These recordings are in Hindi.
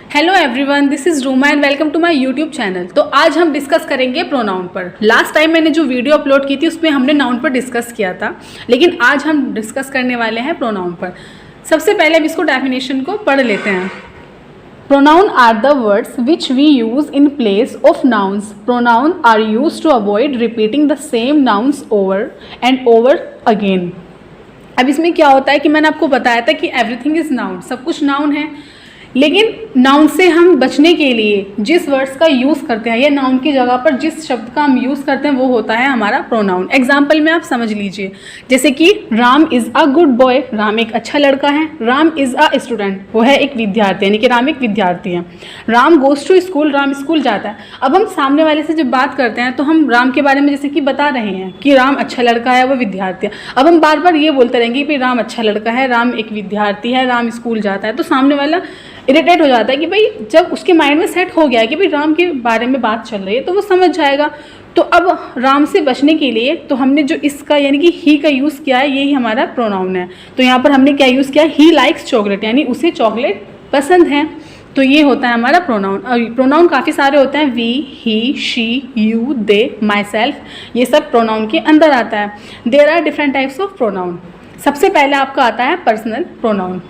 Hello everyone, this is Ruma and welcome to my YouTube channel. तो आज हम डिस्कस करेंगे प्रोनाउन पर। लास्ट टाइम मैंने जो वीडियो अपलोड की थी उसमें हमने नाउन पर डिस्कस किया था, लेकिन आज हम डिस्कस करने वाले हैं प्रोनाउन पर। सबसे पहले हम इसको डेफिनेशन को पढ़ लेते हैं। Pronoun are the words which we use in place of nouns. Pronoun are use to avoid repeating the same nouns over and over again. अब इसमें क्या होता है कि मैंने आपको बताया था कि एवरीथिंग इज नाउन, सब कुछ नाउन है, लेकिन नाउन से हम बचने के लिए जिस वर्ड्स का यूज़ करते हैं या नाउन की जगह पर जिस शब्द का हम यूज़ करते हैं वो होता है हमारा प्रोनाउन। एग्जाम्पल में आप समझ लीजिए, जैसे कि Ram is a good boy, Ram एक अच्छा लड़का है। राम इज़ अ स्टूडेंट, वो है एक विद्यार्थी, यानी कि राम एक विद्यार्थी है। Ram goes to school, Ram school जाता है। अब हम सामने वाले से जब बात करते हैं तो हम राम के बारे में जैसे कि बता रहे हैं कि राम अच्छा लड़का है, वो विद्यार्थी है। अब हम बार बार ये बोलते रहेंगे कि राम अच्छा लड़का है, राम एक विद्यार्थी है, राम स्कूल जाता है, तो सामने वाला इरिटेट हो जाता है कि भाई जब उसके माइंड में सेट हो गया है कि भाई राम के बारे में बात चल रही है तो वो समझ जाएगा। तो अब राम से बचने के लिए तो हमने जो इसका यानी कि ही का यूज़ किया है, यही हमारा प्रोनाउन है। तो यहाँ पर हमने क्या यूज़ किया, ही लाइक्स चॉकलेट, यानी उसे चॉकलेट पसंद है। तो ये होता है हमारा प्रोनाउन। प्रोनाउन काफ़ी सारे होते हैं, we, he, she, you, they, myself, ये सब प्रोनाउन के अंदर आता है। There are different types of pronoun. सबसे पहले आपका आता है personal pronoun.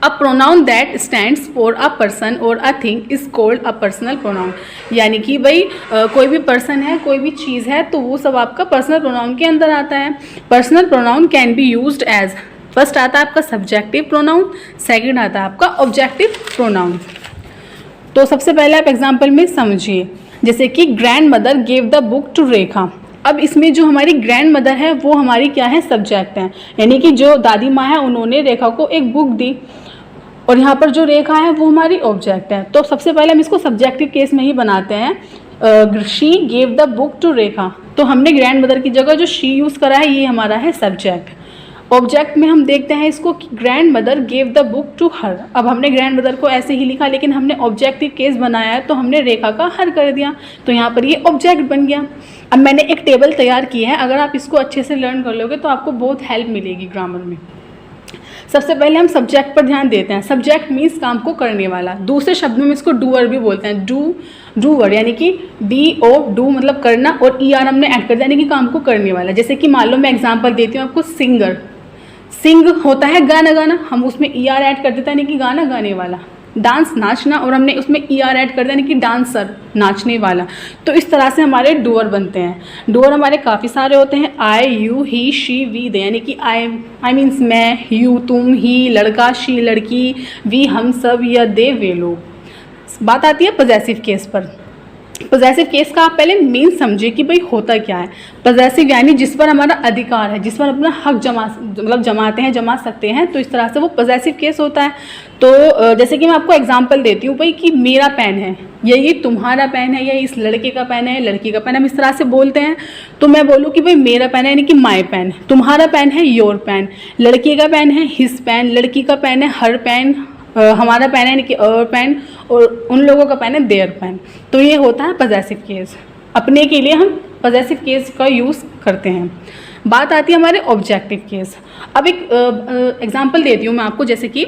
A pronoun that stands for a person और a thing is called a personal pronoun. यानी कि भाई कोई भी पर्सन है, कोई भी चीज़ है, तो वो सब आपका पर्सनल प्रोनाउन के अंदर आता है। Personal pronoun can be used as, first आता है आपका सब्जेक्टिव प्रोनाउन, सेकंड आता है आपका ऑब्जेक्टिव प्रोनाउन। तो सबसे पहले आप एग्जाम्पल में समझिए, जैसे कि grandmother gave the book to Rekha. अब इसमें जो हमारी ग्रैंड मदर है वो हमारी क्या है, सब्जेक्ट है, यानी कि जो दादी माँ है उन्होंने रेखा को एक बुक दी, और यहाँ पर जो रेखा है वो हमारी ऑब्जेक्ट है। तो सबसे पहले हम इसको सब्जेक्टिव केस में ही बनाते हैं। She gave the book to Rekha, तो हमने ग्रैंड मदर की जगह जो शी यूज़ करा है ये हमारा है सब्जेक्ट। ऑब्जेक्ट में हम देखते हैं इसको कि grandmother gave the book to her. अब हमने ग्रैंड मदर को ऐसे ही लिखा, लेकिन हमने ऑब्जेक्टिव केस बनाया है तो हमने रेखा का हर कर दिया, तो यहाँ पर ये ऑब्जेक्ट बन गया। अब मैंने एक टेबल तैयार की है, अगर आप इसको अच्छे से लर्न कर लोगे तो आपको बहुत हेल्प मिलेगी ग्रामर में। सबसे पहले हम सब्जेक्ट पर ध्यान देते हैं। सब्जेक्ट मीन्स काम को करने वाला, दूसरे शब्दों में इसको डूअर भी बोलते हैं। डूअर यानी कि DO डू मतलब करना, और ER हमने ऐड कर दिया यानी कि काम को करने वाला। जैसे कि मान लो मैं एग्जांपल देती हूँ आपको, सिंगर, सिंग होता है गाना गाना, हम उसमें ER ऐड कर देते हैं यानी कि गाना गाने वाला। डांस नाचना, और हमने उसमें ER ऐड कर दिया यानी कि डांसर नाचने वाला। तो इस तरह से हमारे डूअर बनते हैं। डूअर हमारे काफ़ी सारे होते हैं, आई, यू, ही, शी, वी, दे, यानी कि आई मीन्स मैं, यू तुम, ही लड़का, शी लड़की, वी हम सब, या दे वे लोग। बात आती है पॉजेसिव केस पर। पॉजेसिव केस का आप पहले मीन समझिए कि भाई होता क्या है। पॉजेसिव यानी जिस पर हमारा अधिकार है, जिस पर अपना हक जमाते हैं, जमा सकते हैं, तो इस तरह से वो पॉजेसिव केस होता है। तो जैसे कि मैं आपको एग्जांपल देती हूँ भाई कि मेरा पेन है, या ये तुम्हारा पेन है, या इस लड़के का पेन है, लड़की का पेन, हम इस तरह से बोलते हैं। तो मैं बोलूँ कि भाई मेरा पेन है यानी कि माई पेन, तुम्हारा पेन है योर पेन, लड़के का पेन है हिज पेन, लड़की का पेन है हर पेन, हमारा पेन है यानी कि अवर पेन, और उन लोगों का पेन है देयर पेन। तो ये होता है पॉजेसिव केस। अपने के लिए हम पॉजेसिव केस का यूज़ करते हैं। बात आती है हमारे ऑब्जेक्टिव केस। अब एक एग्जांपल देती हूँ मैं आपको, जैसे कि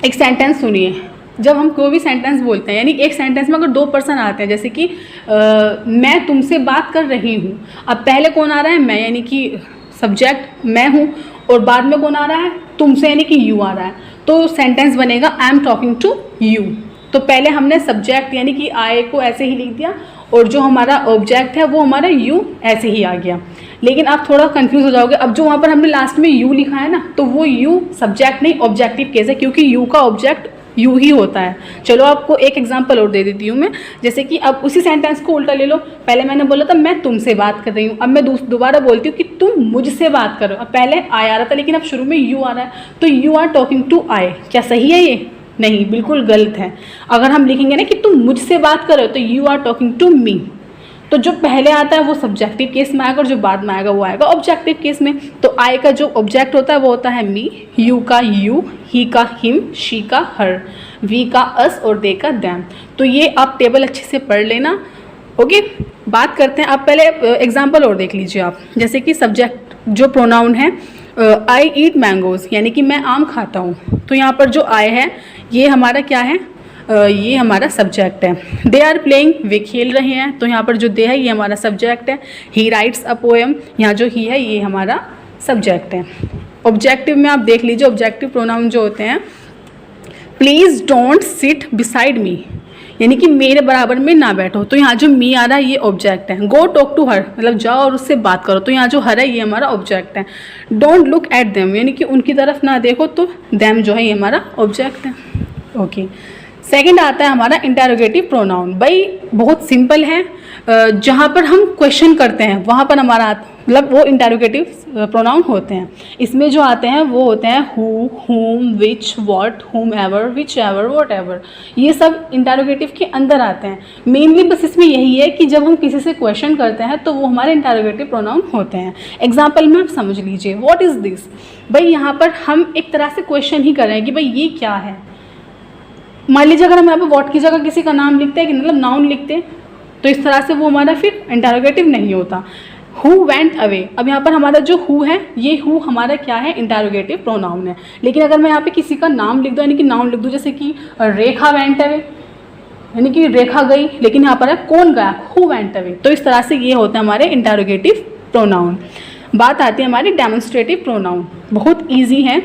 एक सेंटेंस सुनिए। जब हम कोई भी सेंटेंस बोलते हैं, यानी एक सेंटेंस में अगर दो पर्सन आते हैं, जैसे कि मैं तुमसे बात कर रही हूँ, अब पहले कौन आ रहा है, मैं, यानी कि सब्जेक्ट मैं हूँ, और बाद में कौन आ रहा है, तुमसे, यानी कि यू आ रहा है। तो सेंटेंस बनेगा I am talking to you. तो पहले हमने सब्जेक्ट यानी कि आई को ऐसे ही लिख दिया, और जो हमारा ऑब्जेक्ट है वो हमारा यू ऐसे ही आ गया। लेकिन आप थोड़ा कंफ्यूज हो जाओगे, अब जो वहाँ पर हमने लास्ट में यू लिखा है ना, तो वो यू सब्जेक्ट नहीं ऑब्जेक्टिव केस है, क्योंकि यू का ऑब्जेक्ट यू ही होता है। चलो आपको एक एग्जांपल और दे देती हूँ मैं, जैसे कि अब उसी सेंटेंस को उल्टा ले लो। पहले मैंने बोला था मैं तुमसे बात कर रही हूँ, अब मैं दोबारा बोलती हूँ कि तुम मुझसे बात करो। अब पहले आई आ रहा था, लेकिन अब शुरू में यू आ रहा है, तो यू आर टॉकिंग टू आई। क्या सही है ये? नहीं, बिल्कुल गलत है। अगर हम लिखेंगे ना कि तुम मुझसे बात करो, तो you are talking to me. तो जो पहले आता है वो सब्जेक्टिव केस में आएगा, और जो बाद में आएगा वो आएगा ऑब्जेक्टिव केस में। तो आई का जो ऑब्जेक्ट होता है वो होता है मी, यू का यू, ही का हिम, शी का हर, वी का अस, और दे का दैम। तो ये आप टेबल अच्छे से पढ़ लेना। ओके, बात करते हैं। आप पहले एग्जाम्पल और देख लीजिए आप, जैसे कि सब्जेक्ट जो प्रोनाउन है, आई ईट मैंगोज, यानी कि मैं आम खाता हूँ। तो यहाँ पर जो आई है ये हमारा क्या है, ये हमारा सब्जेक्ट है। दे आर प्लेइंग, वे खेल रहे हैं, तो यहाँ पर जो दे है ये हमारा सब्जेक्ट है। ही राइट्स अ पोएम, यहाँ जो ही है ये हमारा सब्जेक्ट है। ऑब्जेक्टिव में आप देख लीजिए, ऑब्जेक्टिव प्रोनाउन जो होते हैं, please don't sit beside me, यानी कि मेरे बराबर में ना बैठो, तो यहाँ जो मी आ रहा है ये ऑब्जेक्ट है। गो टॉक टू हर, मतलब जाओ और उससे बात करो, तो यहाँ जो हर है ये हमारा ऑब्जेक्ट है। डोंट लुक एट देम, यानी कि उनकी तरफ ना देखो, तो देम जो है ये हमारा ऑब्जेक्ट है। ओके, सेकंड आता है हमारा इंटेरोगेटिव प्रोनाउन। भाई बहुत सिंपल है, जहाँ पर हम क्वेश्चन करते हैं वहाँ पर हमारा मतलब वो इंटेरोगेटिव प्रोनाउन होते हैं। इसमें जो आते हैं वो होते हैं who, whom, which, what, whomever, whichever, whatever, ये सब इंटेरोगेटिव के अंदर आते हैं। मेनली बस इसमें यही है कि जब हम किसी से क्वेश्चन करते हैं तो वो हमारे इंटेरोगेटिव प्रोनाउन होते हैं। एग्जाम्पल में आप समझ लीजिए, व्हाट इज़ दिस, भाई यहाँ पर हम एक तरह से क्वेश्चन ही कर रहे हैं कि भाई ये क्या है। मान लीजिए अगर हम यहाँ पर व्हाट की जगह किसी का नाम लिखते हैं कि मतलब नाउन लिखते हैं, तो इस तरह से वो हमारा फिर इंटेरोगेटिव नहीं होता। हु वेंट अवे, अब यहाँ पर हमारा जो हु है ये हु हमारा क्या है, इंटेरोगेटिव प्रोनाउन है। लेकिन अगर मैं यहाँ पे किसी का नाम लिख दूँ, यानी कि नाउन लिख दूँ, जैसे कि रेखा वेंट अवे, यानी कि रेखा गई, लेकिन यहाँ पर है कौन गया, हु वेंट अवे, तो इस तरह से ये होता है हमारे इंटेरोगेटिव प्रोनाउन। बात आती है हमारी डेमोन्स्ट्रेटिव प्रोनाउन, बहुत ईजी है।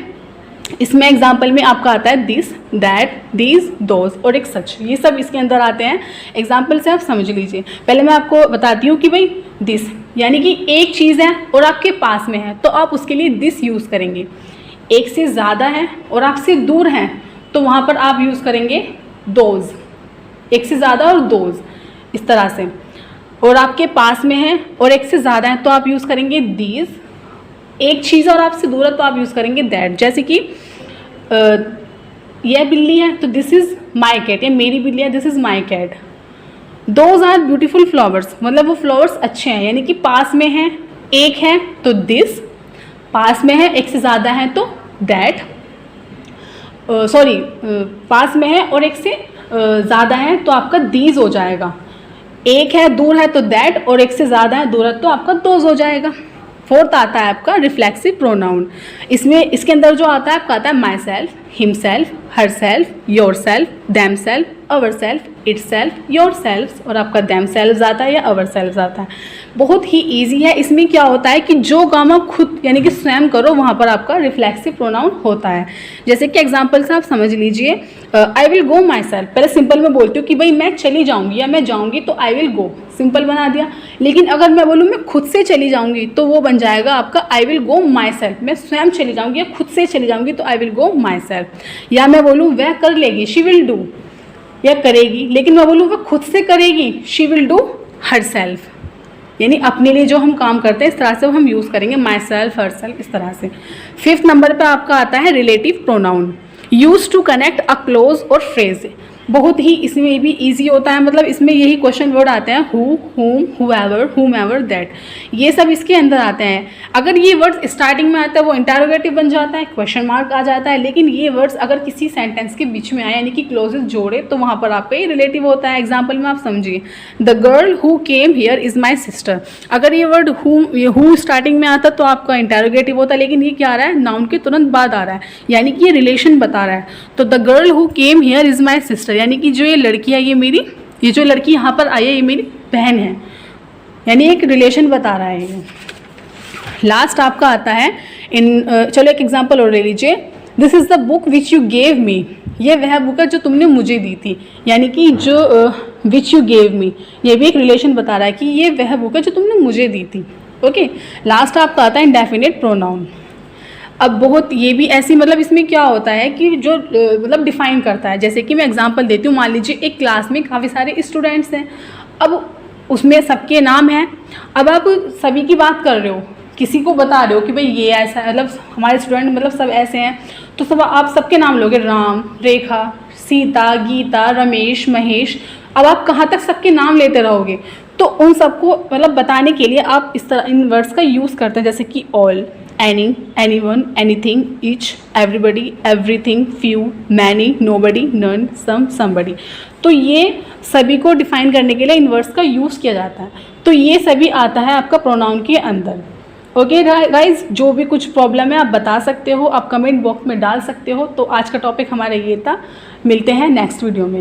इसमें एग्जाम्पल में आपका आता है दिस, दैट, दीज, दोज और एक सच, ये सब इसके अंदर आते हैं। एग्जाम्पल से आप समझ लीजिए। पहले मैं आपको बताती हूँ कि भाई दिस यानी कि एक चीज़ है और आपके पास में है, तो आप उसके लिए दिस यूज़ करेंगे। एक से ज़्यादा है और आपसे दूर हैं, तो वहाँ पर आप यूज़ करेंगे दोज, एक से ज़्यादा और दोज, इस तरह से। और आपके पास में है और एक से ज़्यादा है, तो आप यूज़ करेंगे दीज। एक चीज़ और आपसे दूर है तो आप यूज़ करेंगे दैट। जैसे कि यह बिल्ली है तो दिस इज़ माई कैट, या मेरी बिल्ली है this is my cat. Those are beautiful flowers, मतलब वो फ्लावर्स अच्छे हैं, यानी कि पास में है, एक है तो दिस, पास में है एक से ज़्यादा है तो दैट, पास में है और एक से ज़्यादा है तो आपका दीज हो जाएगा। एक है दूर है तो दैट, और एक से ज़्यादा है दूर है तो आपका दोज हो जाएगा। फोर्थ आता है आपका रिफ्लेक्सिव प्रोनाउन। इसमें इसके अंदर जो आता है आपका आता है my self, him self, her self, your self, them self, our self, it self, your self, और आपका दैम सेल्फ आता है या अवर सेल्फ आता है। बहुत ही ईजी है। इसमें क्या होता है कि जो काम आप खुद यानी कि स्वयं करो वहाँ पर आपका रिफ्लेक्सिव प्रोनाउन होता है। जैसे कि एग्जाम्पल से आप समझ लीजिए, I will go my self, पहले सिंपल में बोलती हूँ कि भाई मैं चली जाऊँगी या मैं जाऊँगी, तो आई विल गो सिंपल बना दिया। लेकिन अगर मैं बोलूँ मैं खुद से चली जाऊँगी, तो वो बन जाएगा आपका I will go my self. मैं स्वयं चली जाऊँगी या खुद से चली जाऊँगी तो I will go my self. या मैं बोलूँ वह कर लेगी, शी विल डू, या करेगी, लेकिन मैं बोलूँ वह खुद से करेगी, she will do her self, यानी अपने लिए जो हम काम करते हैं इस तरह से हम यूज़ करेंगे माई सेल्फ, हर सेल्फ, इस तरह से। फिफ्थ नंबर पे आपका आता है relative pronoun, use to connect a clause और फ्रेज। बहुत ही इसमें भी इजी होता है, मतलब इसमें यही क्वेश्चन वर्ड आते हैं हु, हुम, हुएवर, हुमेवर, दैट, ये सब इसके अंदर आते हैं। अगर ये वर्ड्स स्टार्टिंग में आता है वो इंटेरोगेटिव बन जाता है, क्वेश्चन मार्क आ जाता है। लेकिन ये वर्ड्स अगर किसी सेंटेंस के बीच में आए यानी कि क्लोजेस जोड़े, तो वहाँ पर आपका ये रिलेटिव होता है। एग्जाम्पल में आप समझिए, the girl who came here is my sister. अगर ये वर्ड हु स्टार्टिंग में आता तो आपका इंटेरोगेटिव होता, लेकिन ये क्या आ रहा है, नाउन के तुरंत बाद आ रहा है, यानी कि ये रिलेशन बता रहा है। तो the girl who came here is my sister, यानी कि जो ये लड़की है ये जो लड़की यहाँ पर आई है ये मेरी बहन है, यानी एक रिलेशन बता रहा है ये। लास्ट आपका आता है चलो एक एग्जांपल और ले लीजिए, this is the book which you gave me, ये वह बुक है जो तुमने मुझे दी थी, यानी कि जो विच यू गेव मी ये भी एक रिलेशन बता रहा है कि ये वह बुक है जो तुमने मुझे दी थी। ओके, लास्ट आपका आता है इंडेफिनिट प्रोनाउन। अब बहुत ये भी ऐसी, मतलब इसमें क्या होता है कि जो मतलब डिफाइन करता है। जैसे कि मैं एग्जांपल देती हूँ, मान लीजिए एक क्लास में काफ़ी सारे स्टूडेंट्स हैं, अब उसमें सबके नाम हैं। अब आप सभी की बात कर रहे हो, किसी को बता रहे हो कि भाई ये ऐसा है, मतलब हमारे स्टूडेंट मतलब सब ऐसे हैं, तो सब आप सबके नाम लोगे, राम, रेखा, सीता, गीता, रमेश, महेश। अब आप कहाँ तक सबके नाम लेते रहोगे, तो उन सबको मतलब बताने के लिए आप इस तरह इन वर्ड्स का यूज़ करते हैं, जैसे कि all, any, anyone, anything, each, everybody, everything, few, many, nobody, none, some, somebody। तो ये सभी को डिफाइन करने के लिए इन वर्ड्स का यूज़ किया जाता है। तो ये सभी आता है आपका प्रोनाउन के अंदर। ओके गाइज, जो भी कुछ प्रॉब्लम है आप बता सकते हो, आप कमेंट बॉक्स में डाल सकते हो। तो आज का टॉपिक हमारा ये था, मिलते हैं नेक्स्ट वीडियो में।